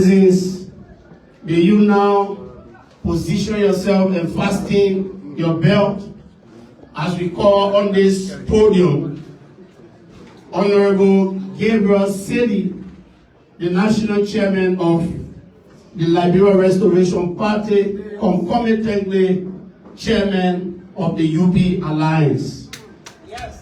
citizens, may you now position yourself and fasten your belt as we call on this podium Honorable Gabriel Sedi, the National Chairman of the Liberia Restoration Party, concomitantly Chairman of the UP Alliance. Yes.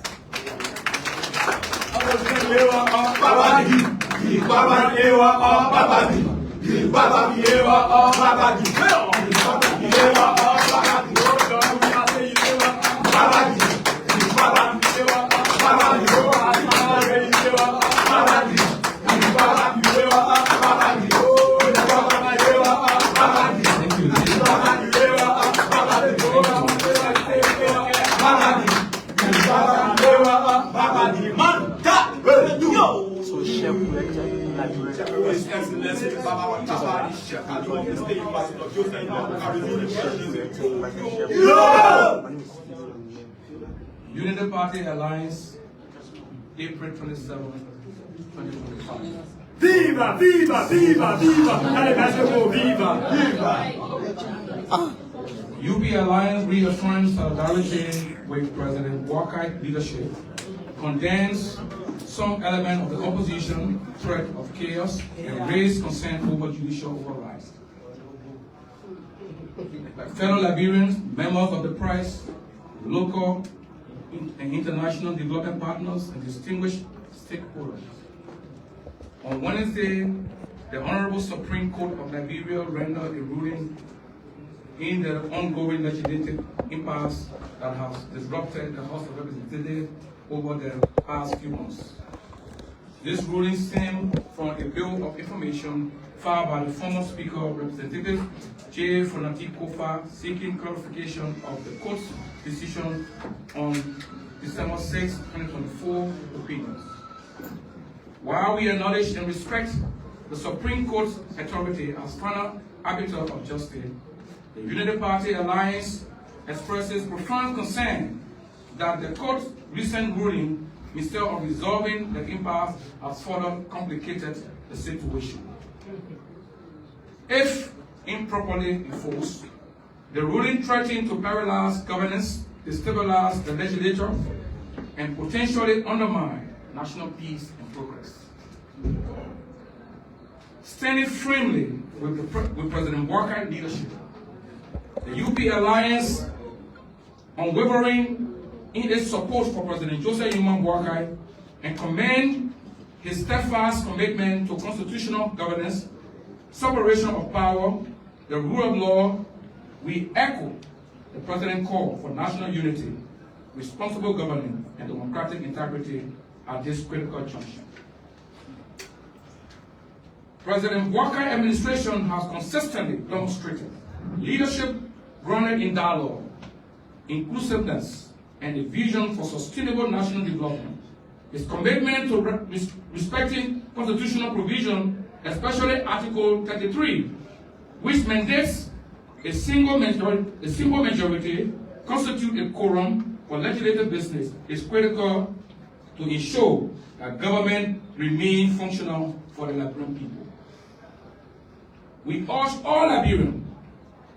Unity Party Alliance, April 27, 2025. Viva, viva, viva, viva! Allez, viva, viva! UP Alliance reaffirms solidarity with President Walker's leadership, condemns some element of the opposition threat of chaos, and raise concern over judicial overreach. Fellow Liberians, members of the press, local and international development partners, and distinguished stakeholders. On Wednesday, the Honorable Supreme Court of Liberia rendered a ruling in the ongoing legislative impasse that has disrupted the House of Representatives over the past few months. This ruling stemmed from a bill of information filed by the former Speaker, Representative J. Fonati Kofa, seeking clarification of the court's decision on December 6, 2024 opinions. While we acknowledge and respect the Supreme Court's authority as final arbiter of justice, the Unity Party Alliance expresses profound concern that the court's recent ruling, instead of resolving the impasse, has further complicated the situation. If improperly enforced, the ruling threatened to paralyze governance, destabilize the legislature, and potentially undermine national peace and progress. Standing firmly with President Walker's leadership, the UP Alliance, unwavering in its support for President Joseph Yuma Walker, and commend his steadfast commitment to constitutional governance, separation of power, the rule of law, we echo the President's call for national unity, responsible governance, and democratic integrity at this critical juncture. President Walker's administration has consistently demonstrated leadership grounded in dialogue, inclusiveness, and a vision for sustainable national development. His commitment to respecting constitutional provision, especially Article 33, which mandates a single majority constitute a quorum for legislative business, is critical to ensure that government remains functional for the Liberian people. We urge all Liberian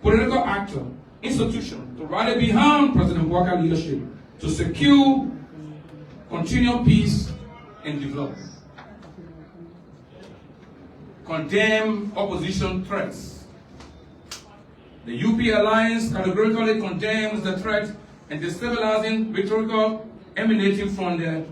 political actors, institutions to rally behind President Walker's leadership to secure continual peace and development. Condemn opposition threats. The UP Alliance categorically condemns the threat and destabilizing rhetoric emanating from the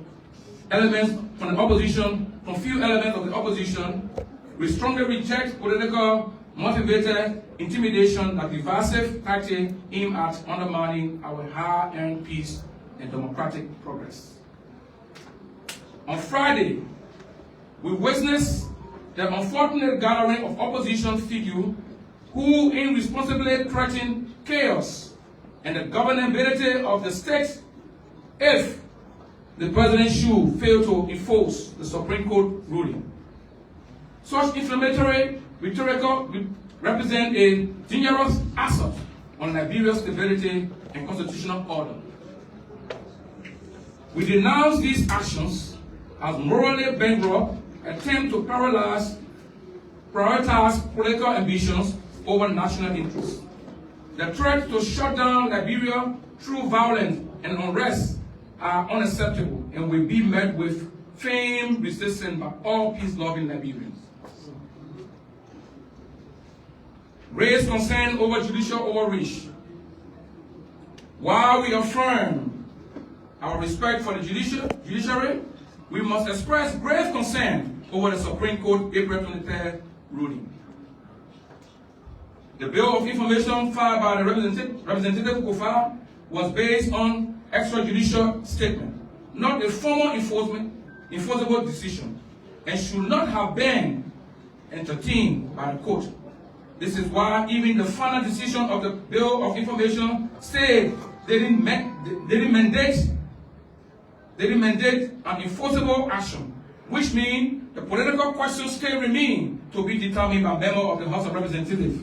elements from the opposition, from few elements of the opposition. We strongly reject political motivated intimidation and divisive tactics aimed at undermining our hard-earned peace and democratic progress. On Friday, we witnessed the unfortunate gathering of opposition figures who irresponsibly threatened chaos and the governability of the state if the president should fail to enforce the Supreme Court ruling. Such inflammatory rhetoric represent a dangerous assault on Liberia's stability and constitutional order. We denounce these actions as morally bankrupt, attempt to paralyze prioritize political ambitions over national interests. The threat to shut down Liberia through violence and unrest are unacceptable and will be met with firm resistance by all peace-loving Liberians. Raise concern over judicial overreach. While we affirm our respect for the judiciary, we must express grave concern over the Supreme Court April 23rd ruling. The Bill of Information filed by the Representative Kofa was based on extrajudicial statement, not a formal enforceable decision, and should not have been entertained by the court. This is why even the final decision of the Bill of Information said they didn't mandate an enforceable action, which means the political questions still remain to be determined by members of the House of Representatives.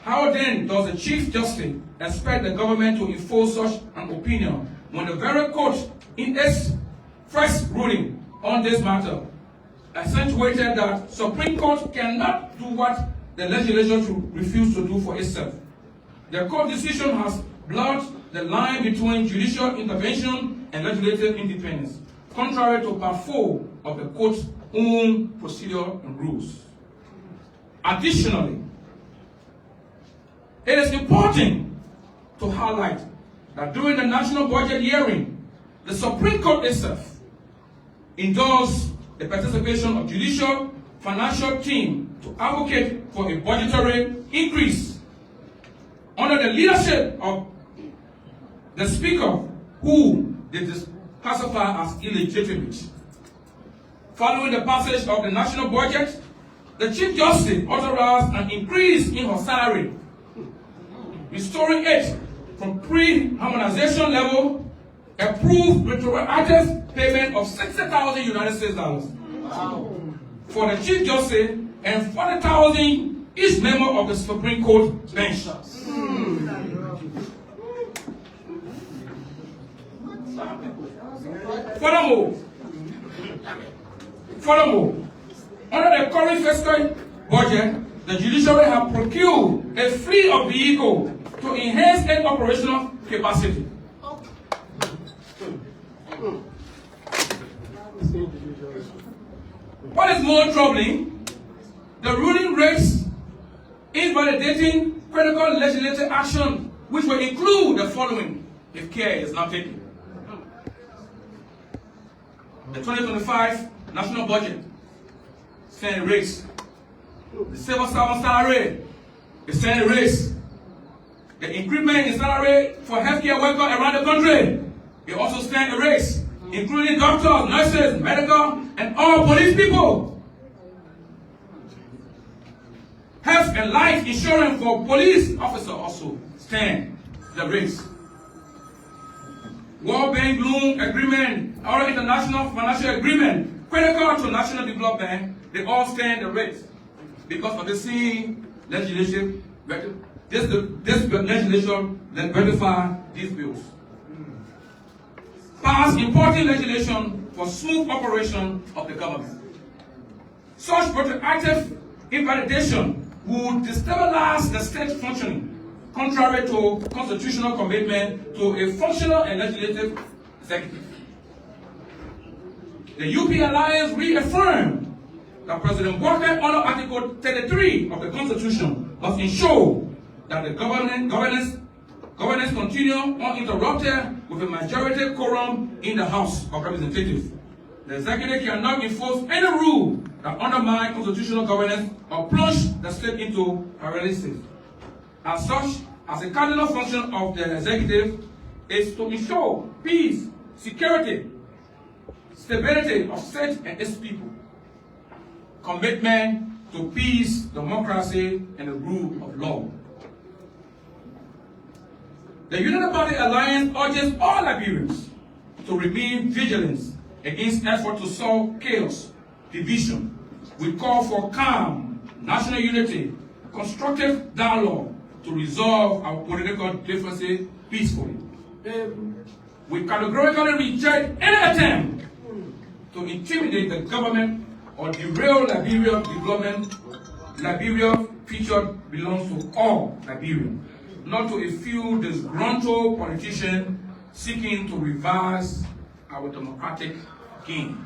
How then does the Chief Justice expect the government to enforce such an opinion when the very court, in its first ruling on this matter, accentuated that Supreme Court cannot do what the legislature should refuse to do for itself? The court decision has blurred the line between judicial intervention and legislative independence, contrary to Part 4 of the court's own procedure and rules. Additionally, it is important to highlight that during the national budget hearing, the Supreme Court itself endorsed the participation of judicial financial team to advocate for a budgetary increase under the leadership of the Speaker, who they classify as illegitimate. Following the passage of the national budget, the Chief Justice authorized an increase in her salary, restoring it from pre-harmonization level, approved retroactive payment of $60,000 United States dollars for the Chief Justice and $40,000 each member of the Supreme Court bench. Furthermore, under the current fiscal budget, the judiciary have procured a fleet of vehicles to enhance its operational capacity. What is more troubling, the ruling rates invalidating critical legislative action, which will include the following if care is not taken. The 2025 national budget, Senate rates. The civil servant salary, the Senate rates. The increment in salary for healthcare workers around the country, it also stands a raise, including doctors, nurses, medical, and all police people. Health and life insurance for police officers also stand the raise. World Bank loan agreement, our international financial agreement, critical to national development, they all stand the raise because of the same legislation. This legislation that ratify these bills. Pass important legislation for smooth operation of the government. Such retroactive invalidation would destabilize the state functioning, contrary to constitutional commitment to a functional and legislative executive. The UP Alliance reaffirmed that President Walker, under Article 33 of the Constitution, must ensure that the governance continue uninterrupted with a majority quorum in the House of Representatives. The executive cannot enforce any rule that undermine constitutional governance or plunge the state into paralysis. As such, as a cardinal function of the executive is to ensure peace, security, stability of state and its people, commitment to peace, democracy, and the rule of law. The United Party Alliance urges all Liberians to remain vigilant against efforts to solve chaos, division. We call for calm, national unity, constructive dialogue to resolve our political differences peacefully. We categorically reject any attempt to intimidate the government or derail Liberia's development Liberia future belongs to all Liberians, not to a few disgruntled politicians seeking to revise our democratic gains.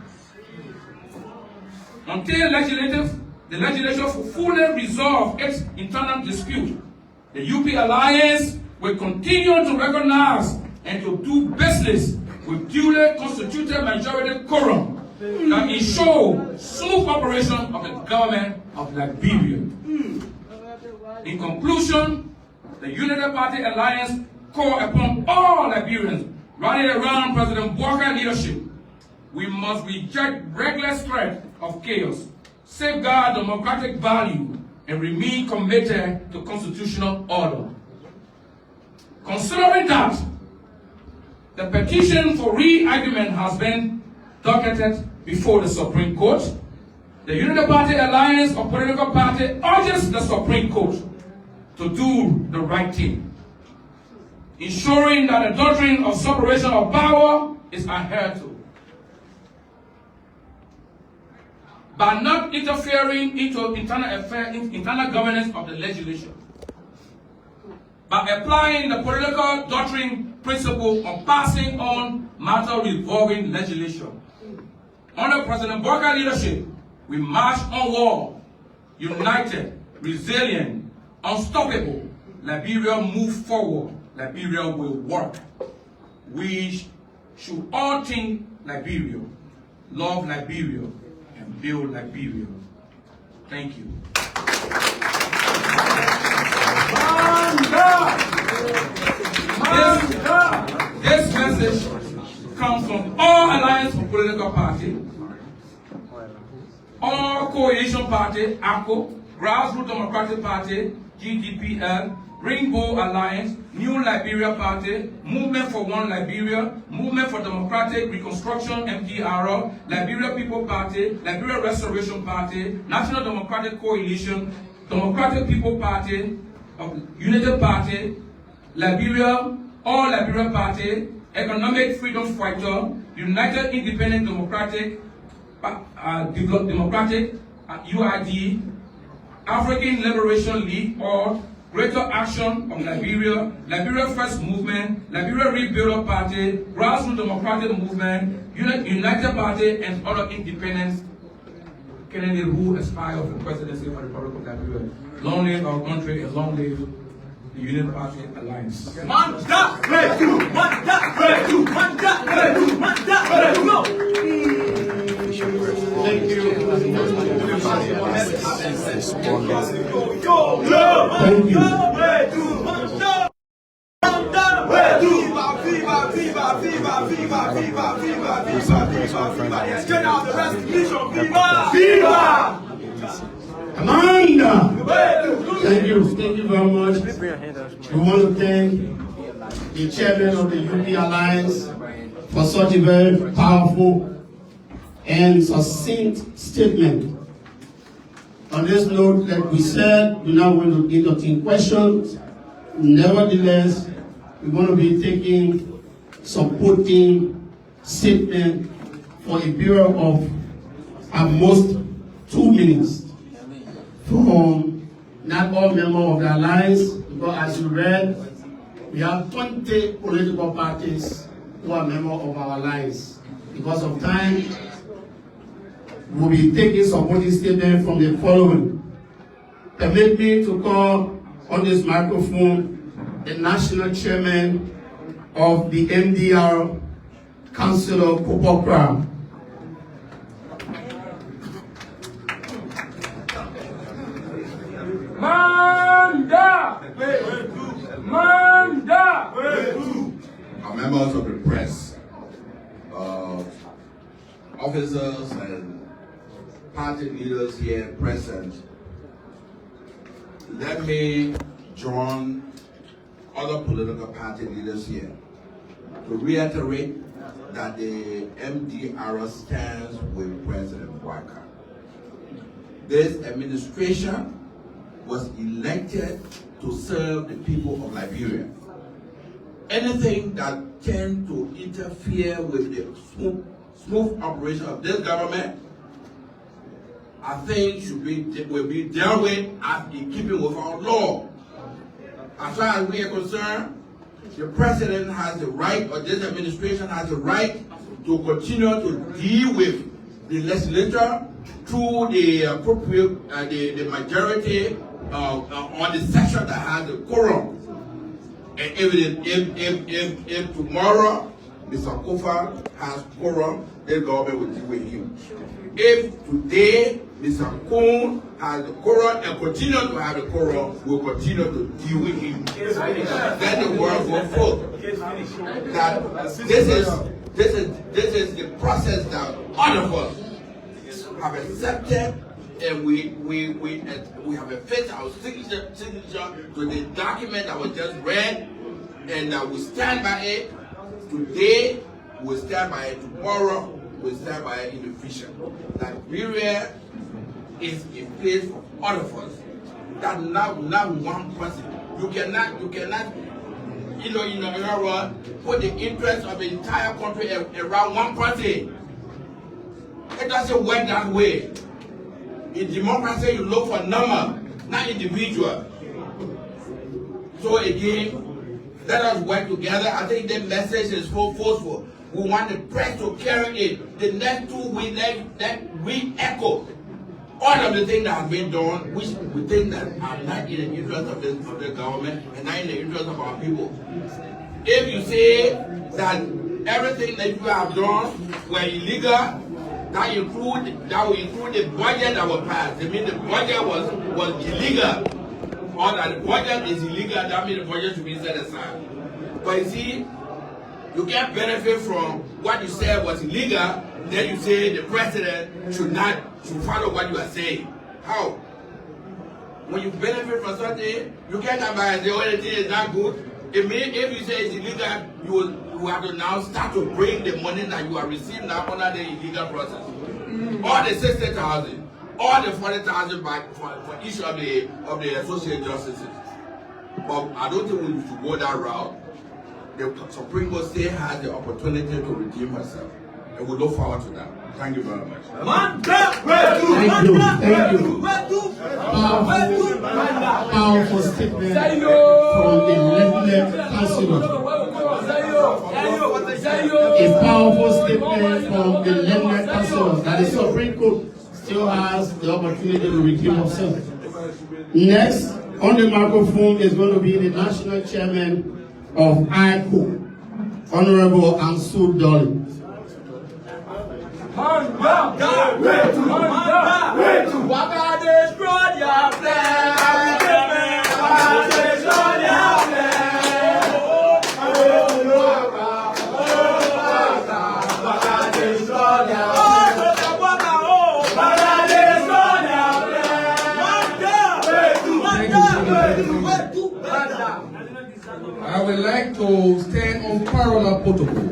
Until the legislature fully resolve its internal dispute, the UP Alliance will continue to recognize and to do business with duly constituted majority quorum that ensure smooth operation of the government of Liberia. In conclusion, the Unity Party Alliance call upon all Liberians rallied around President Walker's leadership. We must reject reckless threat of chaos, safeguard democratic value, and remain committed to constitutional order. Considering that the petition for re-argument has been docketed before the Supreme Court, the Unity Party Alliance of political parties urges the Supreme Court to do the right thing, ensuring that the doctrine of separation of power is adhered to, by not interfering into internal governance of the legislation, by applying the political doctrine principle of passing on matter revolving legislation. Under President Walker's leadership, we march onward, united, resilient, unstoppable. Liberia move forward. Liberia will work. We should all think Liberia, love Liberia, and build Liberia. Thank you. This message comes from all alliance of political parties, all coalition party, ACO, Grassroots Democratic Party, GDPL, Rainbow Alliance, New Liberia Party, Movement for One Liberia, Movement for Democratic Reconstruction, MDR, Liberia People Party, Liberia Restoration Party, National Democratic Coalition, Democratic People Party, Unity Party, Liberia, All Liberia Party, Economic Freedom Fighter, United Independent Democratic, Democratic, UID, African Liberation League, or Greater Action of Liberia, Liberia First Movement, Liberia Rebuilder Party, Grassroots Democratic Movement, United Party, and other independents candidates who aspire for the presidency of the Republic of Liberia. Long live our country and long live the Unity Party Alliance. Thank you. Thank Amanda! Thank you very much. We want to thank the chairman of the UP Alliance for such a very powerful and succinct statement. On this note, like we said, we're now going to entertain questions. Nevertheless, we're going to be taking supporting statement for a period of at most 2 minutes from not all members of the alliance, because as you read, we have 20 political parties who are members of our alliance. Because of time, we'll be taking supporting statement from the following. Permit me to call on this microphone the national chairman of the MDR, Councillor Kupokra. Manda! Manda! Our members of the press, officers and party leaders here present, let me join other political party leaders here to reiterate that the MDR stands with President Walker. This administration was elected to serve the people of Liberia. Anything that tends to interfere with the smooth operation of this government, I think will be dealt with as in keeping with our law. As far as we are concerned, the president has the right, or this administration has the right, to continue to deal with the legislature through the appropriate, the majority on the section that has the quorum. And if tomorrow Mr. Kofa has quorum, the government will deal with him. If today Mr. Kuhn has the quorum and continue to have the quorum, we'll continue to deal with him. Then the word will flow. That this is the process that all of us have accepted, and we have affixed our signature to the document that was just read, and that we stand by it. Today, we'll stand by it. Tomorrow, we'll stand by it in the future. That Liberia is a place for all of us. That not one person. You cannot, put the interest of the entire country around one person. It doesn't work that way. In democracy, you look for number, not individual. So again, let us work together. I think the message is so forceful. We want the press to carry it. The next 2 weeks, that we echo all of the things that have been done, which we think that are not in the interest of the government and not in the interest of our people. If you say that everything that you have done were illegal, that will include the budget that was passed. I mean, the budget was illegal. Or that the budget is illegal, that means the budget should be set aside. But you see, you can't benefit from what you said was illegal, then you say the president should follow what you are saying. How? When you benefit from something, you can't come by and say, oh, the thing is not good. It means if you say it's illegal, you have to now start to bring the money that you are receiving now under the illegal process. All the 60,000. All the 40,000 back for each of the associate justices. But I don't think we should go that route. The Supreme Court still has the opportunity to redeem herself. And we look forward to that. Thank you very much. Thank you. Powerful statement from the Liberia Councilor. A powerful statement from the Liberia Councilor that the Supreme Court still has the opportunity to redeem himself. Next, on the microphone is going to be the National Chairman of ICO, Honorable Ansud Dolly. I would like to stand on parallel protocol.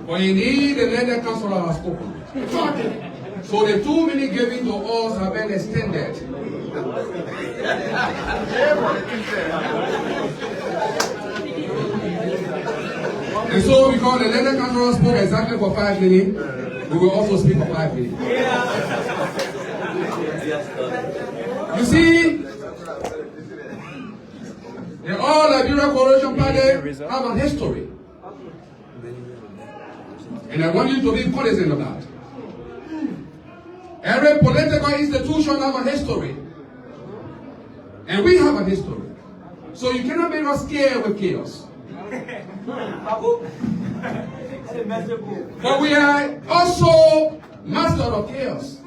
For indeed, the Liberia Council has spoken. So the 2 minutes given to us have been extended. And so because the Liberia Council spoke exactly for 5 minutes, we will also speak for 5 minutes. You see, the All Liberia Coalition Party have a history. And I want you to be cognizant of that. Every political institution have a history. And we have a history. So you cannot make us scared with chaos. But we are also masters of chaos.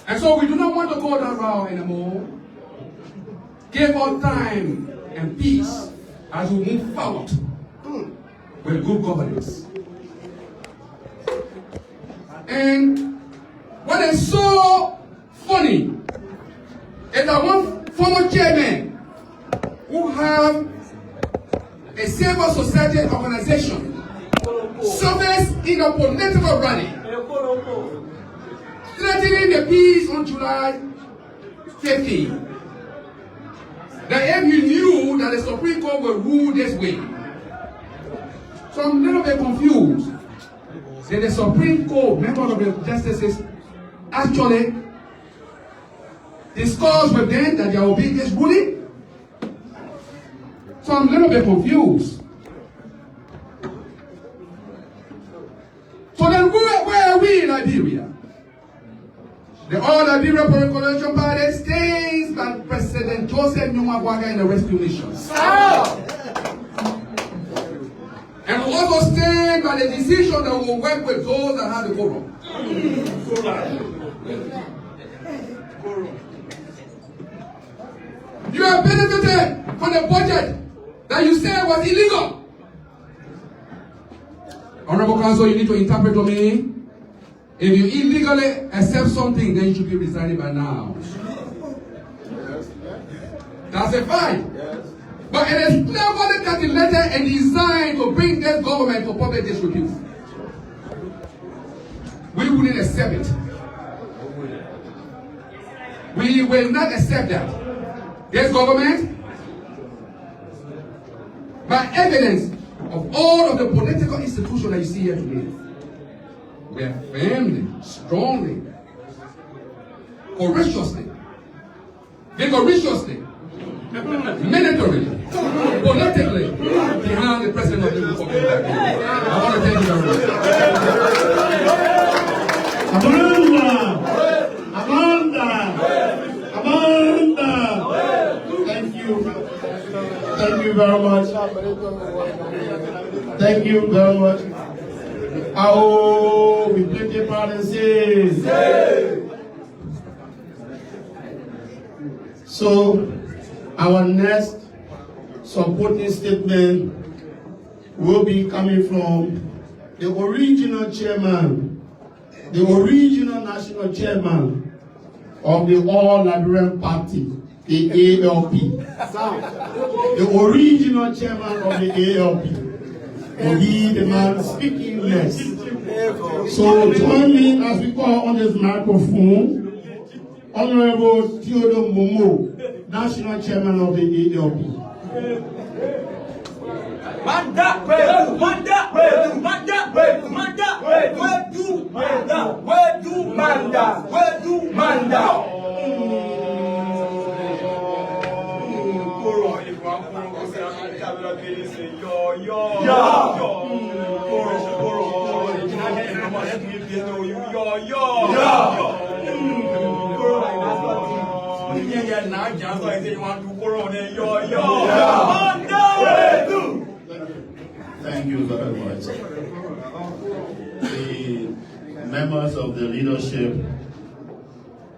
And so we do not want to go that route anymore. Give us time and peace as we move forward with good governance. And what is so funny is that one former chairman who have a civil society organization service in a political rally threatening the peace on July 15. That if you knew that the Supreme Court would rule this way. So I'm a little bit confused. that the Supreme Court, members of the justices, actually discussed with them that there will be this ruling? So I'm a little bit confused. So then where are we in Liberia? The All Liberia Coalition Party stays by President Joseph Nyumagwaga in the rescue mission. And also stand by the decision that we will work with those that have the quorum. You have benefited from the budget that you said was illegal. Honorable Counsel, you need to interpret to me. If you illegally accept something, then you should be resigning by now. That's a fact. But it is cleverly calculated and designed to bring this government to public disrepute. We wouldn't accept it. We will not accept that. This government, by evidence of all of the political institutions that you see here today, we are firmly, strongly, courageously, vigorously, militarily, politically behind the President of the Republic. I want to thank you very much. Amanda. Thank you. Thank you very much. Thank you very much. Oh, we plenty provinces. So, our next supporting statement will be coming from the original chairman, the original national chairman of the All Liberia Party, the ALP. The original chairman of the ALP. Will be the man speaking next. So join me as we call on this microphone, Honorable Theodore Momo, National Chairman of the ALP. Thank you very much. The members of the leadership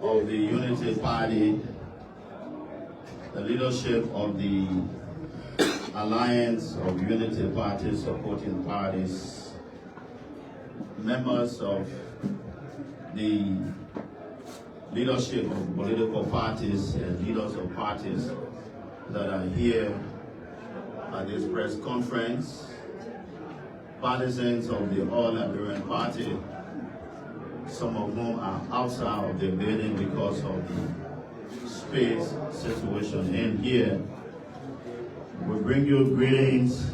of the Unity Party, the leadership of the Alliance of Unity Party supporting parties, members of the leadership of political parties and leaders of parties that are here at this press conference, partisans of the All Liberian Party, some of whom are outside of the building because of the space situation in here. We bring you greetings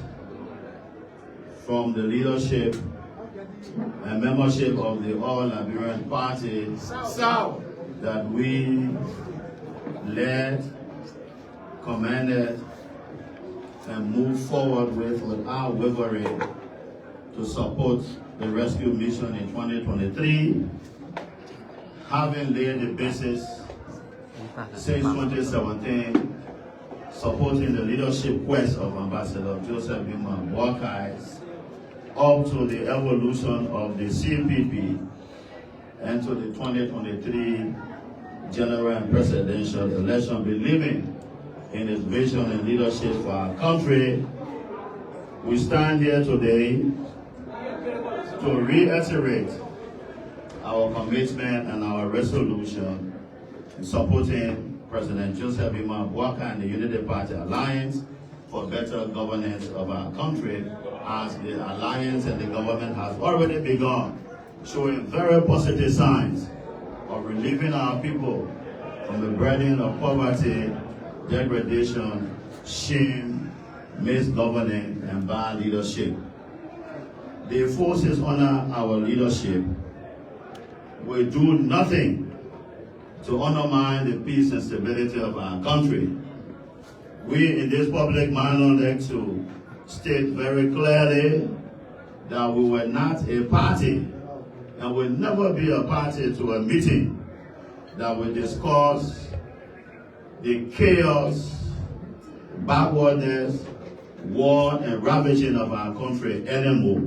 from the leadership and membership of the All Liberian Party that we led, commanded, and moved forward with without wavering to support the rescue mission in 2023, having laid the basis since 2017, supporting the leadership quest of Ambassador Joseph Nyumagwaga up to the evolution of the CPP and to the 2023 general and presidential election, believing in his vision and leadership for our country. We stand here today to reiterate our commitment and our resolution in supporting President Joseph Nyumagwaga and the Unity Party Alliance for better governance of our country, as the alliance and the government has already begun showing very positive signs of relieving our people from the burden of poverty, degradation, shame, misgoverning, and bad leadership. the forces under our leadership will do nothing to undermine the peace and stability of our country. We in this public manner like to state very clearly that we were not a party and will never be a party to a meeting that will discuss the chaos, backwardness, war, and ravaging of our country anymore.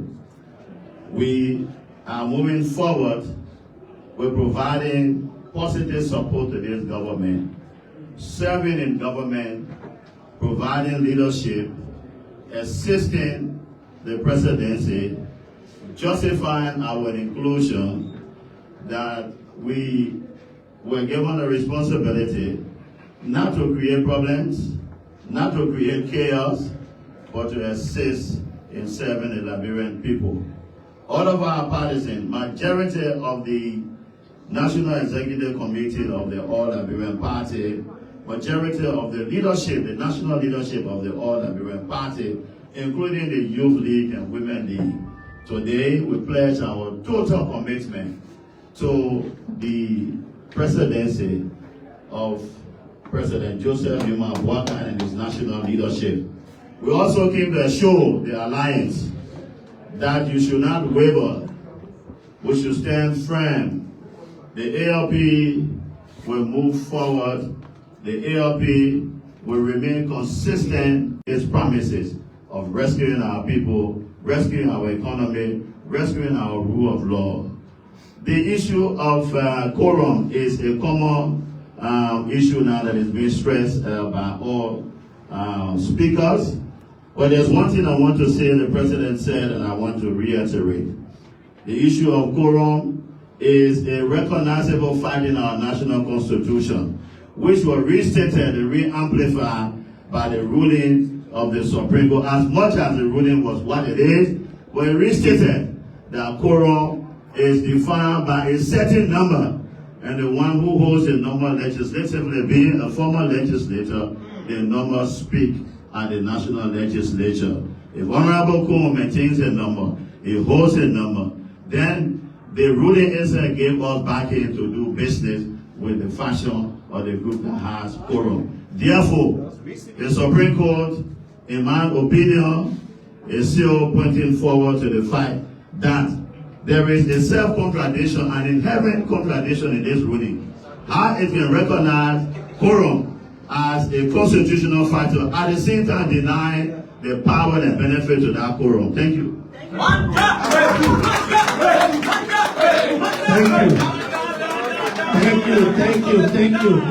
We are moving forward with providing positive support to this government, serving in government, providing leadership, assisting the presidency, justifying our inclusion, that we were given a responsibility not to create problems, not to create chaos, but to assist in serving the Liberian people. All of our partisans, majority of the National Executive Committee of the All Liberian Party, majority of the leadership, the national leadership of the All Liberian Party, including the Youth League and Women League. Today, we pledge our total commitment to the presidency of President Joseph Yuma Boakai and his national leadership. We also came to assure the alliance that you should not waver. We should stand firm. The ALP will move forward. The ALP will remain consistent in its promises of rescuing our people, rescuing our economy, rescuing our rule of law. The issue of quorum is a common issue now that is being stressed by all speakers. But there's one thing I want to say, the President said, and I want to reiterate. The issue of quorum is a recognizable fact in our national constitution, which was restated and re-amplified by the ruling of the Supreme Court, as much as the ruling was what it is, but it restated that quorum is defined by a certain number, and the one who holds the number legislatively, being a former legislator, the number speak at the national legislature. If Honorable Kumo maintains a number, he holds a number, then the ruling inside gave us backing to do business with the faction or the group that has quorum. Therefore, the Supreme Court, in my opinion, is still pointing forward to the fact that there is a self-contradiction, an inherent contradiction in this ruling. How it can recognize quorum as a constitutional factor, at the same time deny the power and benefit to that quorum. Thank you. Thank you.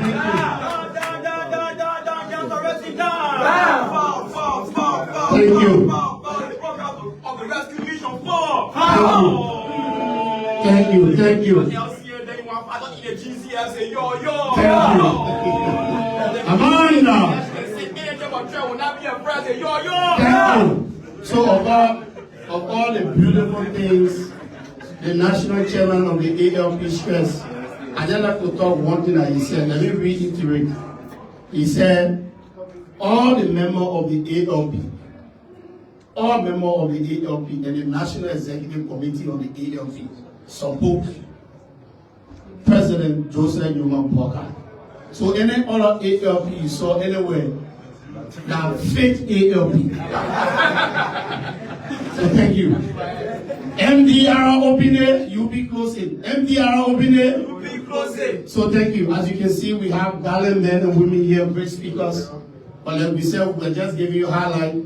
So of all the beautiful things the national chairman of the ALP stressed, I just like to talk one thing that he said. Let me reiterate. He said, all the members of the ALP, all members of the ALP and the National Executive Committee of the ALP support President Joseph Yuma Boakai. So any other ALP you saw anywhere, that fake ALP. So thank you. MDR open it, you be closing. MDR open it, you be closing. So thank you. As you can see, we have darling men and women here, great speakers. But like we said, we're just giving you a highlight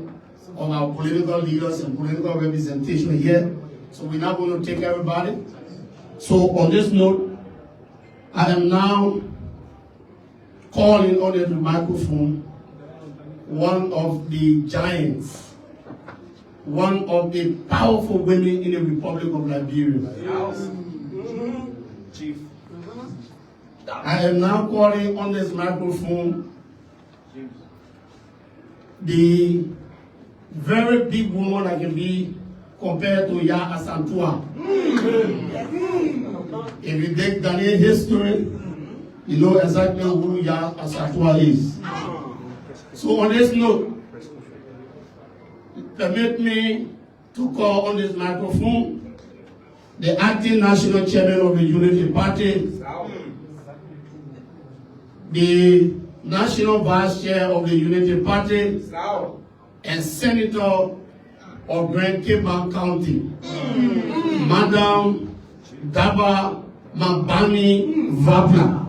of our political leaders and political representation here. So we're not going to take everybody. So on this note, I am now calling on the microphone one of the giants, one of the powerful women in the Republic of Liberia. Chief. I am now calling on this microphone the very big woman that can be compared to Ya Asantua. If you take Ghanaian history, you know exactly who Ya Asantua is. So on this note, permit me to call on this microphone the acting national chairman of the Unity Party, the national vice chair of the Unity Party, and senator of Grand Cape County, Madam Daba Mabani Vapla.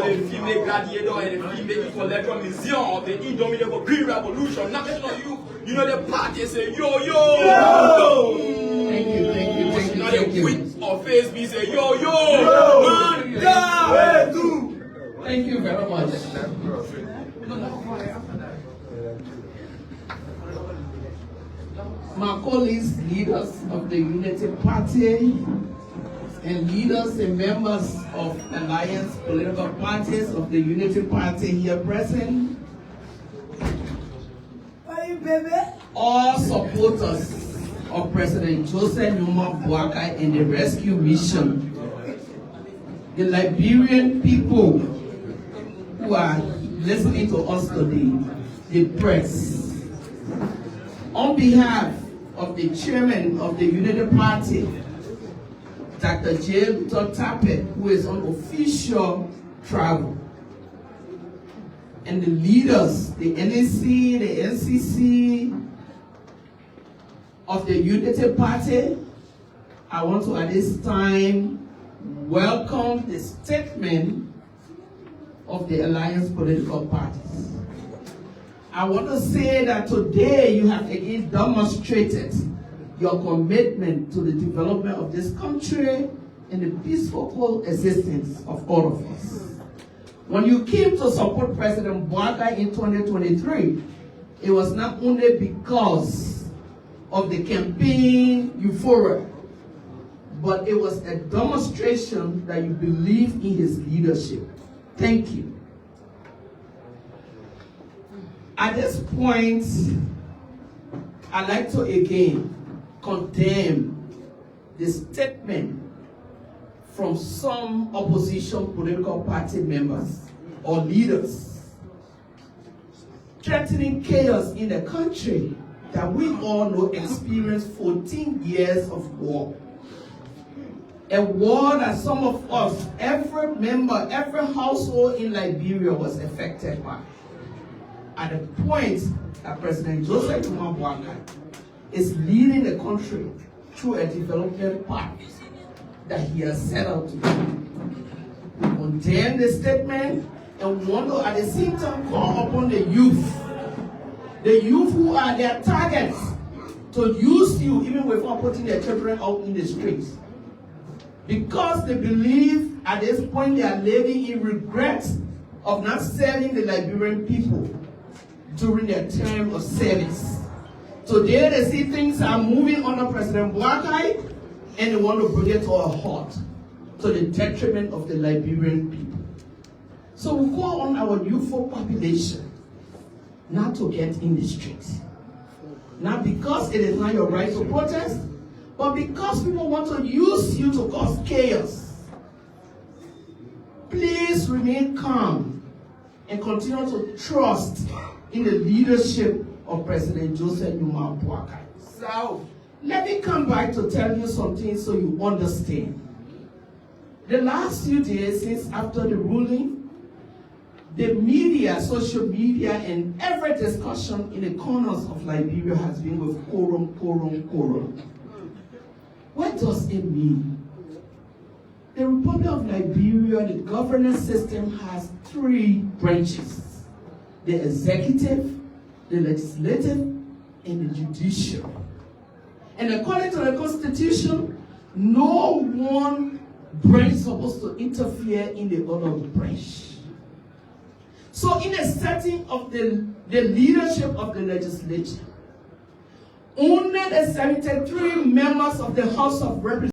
Les films gladiators et les films qui font les commissions, the indomitable green revolution, national youth, you know the party say yo yo. Thank you. You know the quit or face me say yo yo. Thank you very much. My colleagues, leaders of the Unity Party, and leaders and members of alliance political parties of the Unity Party here present, all supporters of President Joseph Numa Boakai and the rescue mission, the Liberian people who are listening to us today, the press, on behalf of the chairman of the Unity Party, Dr. James Tappet, who is on official travel, and the leaders, the NAC, the NCC of the Unity Party, I want to at this time welcome the statement of the alliance political parties. I want to say that today you have again demonstrated your commitment to the development of this country and the peaceful coexistence of all of us. When you came to support President Boakai in 2023, it was not only because of the campaign euphoria, but it was a demonstration that you believe in his leadership. Thank you. At this point, I'd like to again condemn the statement from some opposition political party members or leaders threatening chaos in the country that we all know experienced 14 years of war. A war that some of us, every member, every household in Liberia was affected by. At the point that President Joseph Numa Boakai is leading the country through a development path that he has set out to do. We condemn the statement and want to at the same time call upon the youth who are their targets, to use you even without putting their children out in the streets. Because they believe at this point they are living in regret of not serving the Liberian people during their term of service. Today they see things are moving under President Boakai and they want to bring it to a halt, to the detriment of the Liberian people. So we call on our youthful population not to get in the streets. Not because it is not your right to protest, but because people want to use you to cause chaos. Please remain calm and continue to trust in the leadership of President Joseph Numa Boakai. So, let me come back to tell you something so you understand. The last few days since after the ruling, the media, social media, and every discussion in the corners of Liberia has been with quorum. What does it mean? The Republic of Liberia, the governance system has three branches: the executive, the legislative, and the judicial. And according to the Constitution, no one branch is supposed to interfere in the other branch. So in a setting of the leadership of the legislature, only the 73 members of the House of Representatives